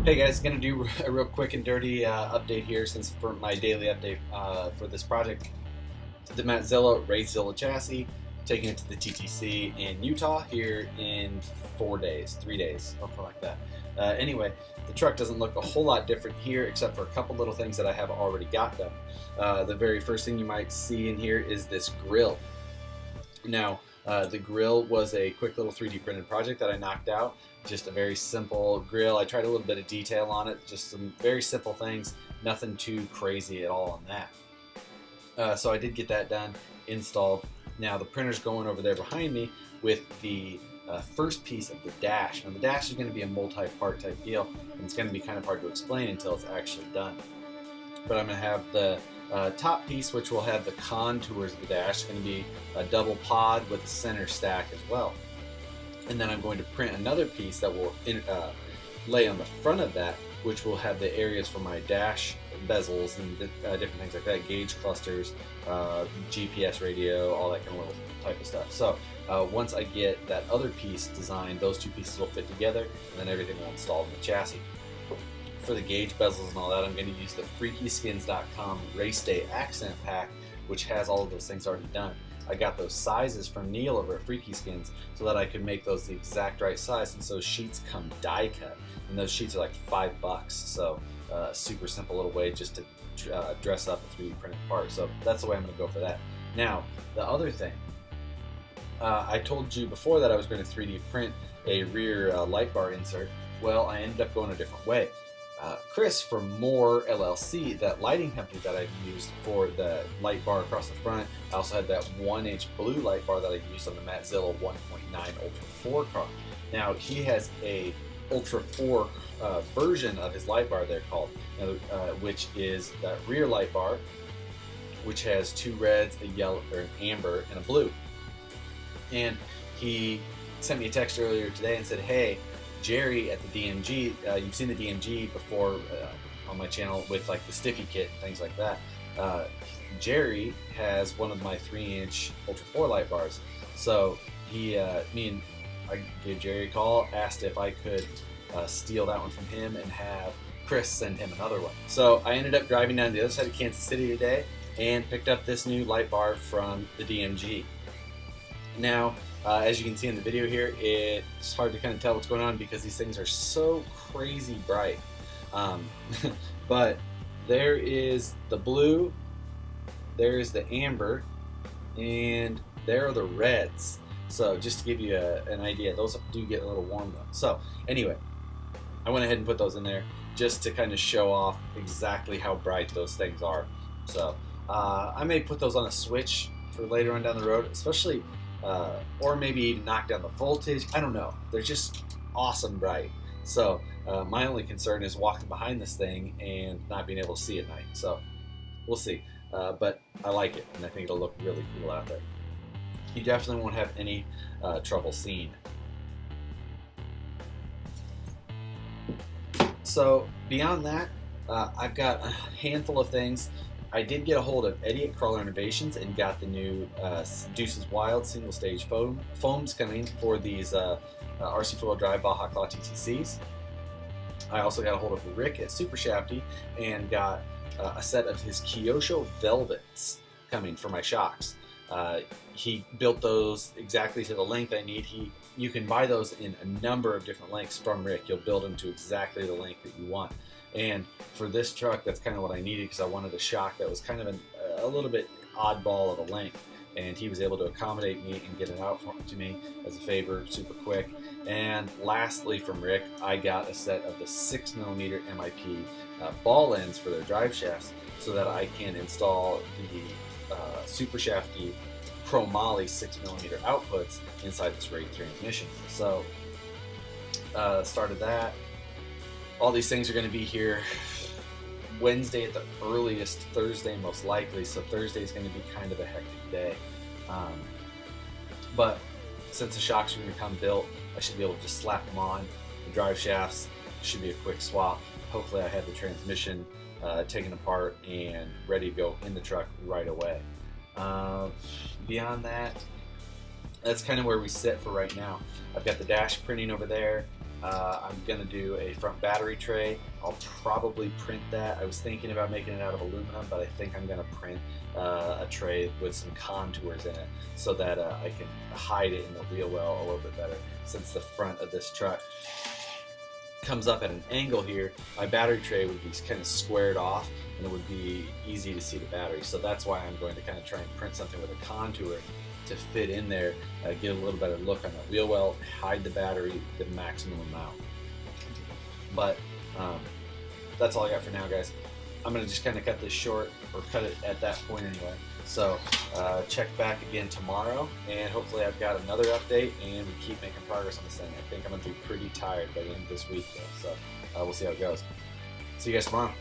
Hey guys, gonna do a real quick and dirty update here since for my daily update for this project. The Mattzilla Wraithzilla chassis, taking it to the TTC in Utah here in 4 days, 3 days, something like that. Anyway, the truck doesn't look a whole lot different here except for a couple little things that I have already got done. The very first thing you might see in here is this grill. Now, the grill was a quick little 3D printed project that I knocked out. Just a very simple grill. I tried a little bit of detail on it, just some very simple things, nothing too crazy at all on that. So I did get that done, installed. Now the printer's going over there behind me with the first piece of the dash. Now the dash is going to be a multi-part type deal, and it's going to be kind of hard to explain until it's actually done. But I'm going to have the top piece, which will have the contours of the dash. It's going to be a double pod with a center stack as well. And then I'm going to print another piece that will lay on the front of that, which will have the areas for my dash bezels and different things like that, gauge clusters, GPS radio, all that kind of little type of stuff. So once I get that other piece designed, those two pieces will fit together, and then everything will install in the chassis. For the gauge bezels and all that, I'm going to use the freakyskins.com race day accent pack, which has all of those things already done. I got those sizes from Neil over at Freaky Skins so that I could make those the exact right size, and so sheets come die cut, and those sheets are like $5. So super simple little way just to dress up a 3D printed part. So that's the way I'm going to go for that. Now the other thing, I told you before that I was going to 3D print a rear light bar insert. Well, I ended up going a different way. Chris from More LLC, that lighting company that I've used for the light bar across the front. I also had that 1-inch blue light bar that I used on the Mattzilla 1.9 Ultra 4 car. Now he has a Ultra 4 version of his light bar, they're called, which is that rear light bar, which has 2 reds, a yellow, or an amber, and a blue. And he sent me a text earlier today and said, "Hey, Jerry at the DMG, you've seen the DMG before on my channel with like the stiffy kit and things like that. Jerry has one of my 3-inch Ultra 4 light bars." So I gave Jerry a call, asked if I could steal that one from him and have Chris send him another one. So I ended up driving down to the other side of Kansas City today and picked up this new light bar from the DMG. Now, as you can see in the video here, it's hard to kind of tell what's going on because these things are so crazy bright. But there is the blue, there is the amber, and there are the reds. So just to give you an idea, those do get a little warm though. So anyway, I went ahead and put those in there just to kind of show off exactly how bright those things are. So I may put those on a switch for later on down the road, especially or maybe even knock down the voltage. I don't know. They're just awesome bright. So my only concern is walking behind this thing and not being able to see at night. So we'll see. But I like it, and I think it'll look really cool out there. You definitely won't have any trouble seeing. So beyond that, I've got a handful of things. I did get a hold of Eddie at Crawler Innovations and got the new Deuces Wild single stage foams coming for these RC4 Drive Baja Claw TTCs. I also got a hold of Rick at Super Shafty and got a set of his Kyosho Velvets coming for my shocks. He built those exactly to the length I need. You can buy those in a number of different lengths from Rick. You'll build them to exactly the length that you want. And for this truck, that's kind of what I needed because I wanted a shock that was kind of a little bit oddball of a length. And he was able to accommodate me and get it out to me as a favor, super quick. And lastly, from Rick, I got a set of the 6mm MIP ball ends for their drive shafts so that I can install the Super Shafty chromoly 6mm outputs inside this Wraith transmission. So started that. All these things are going to be here Wednesday at the earliest, Thursday most likely. So Thursday is going to be kind of a hectic day. But since the shocks are going to come built, I should be able to just slap them on. The drive shafts should be a quick swap. Hopefully I have the transmission taken apart and ready to go in the truck right away. Beyond that, that's kind of where we sit for right now. I've got the dash printing over there. I'm going to do a front battery tray. I'll probably print that. I was thinking about making it out of aluminum, but I think I'm going to print a tray with some contours in it so that I can hide it in the wheel well a little bit better. Since the front of this truck comes up at an angle here, my battery tray would be kind of squared off and it would be easy to see the battery. So that's why I'm going to kind of try and print something with a contour to fit in there, get a little better look on the wheel well, hide the battery the maximum amount. But that's all I got for now, guys. I'm going to just kind of cut this short, or cut it at that point anyway. So check back again tomorrow, and hopefully I've got another update, and we keep making progress on this thing. I think I'm going to be pretty tired by the end of this week, though, so we'll see how it goes. See you guys tomorrow.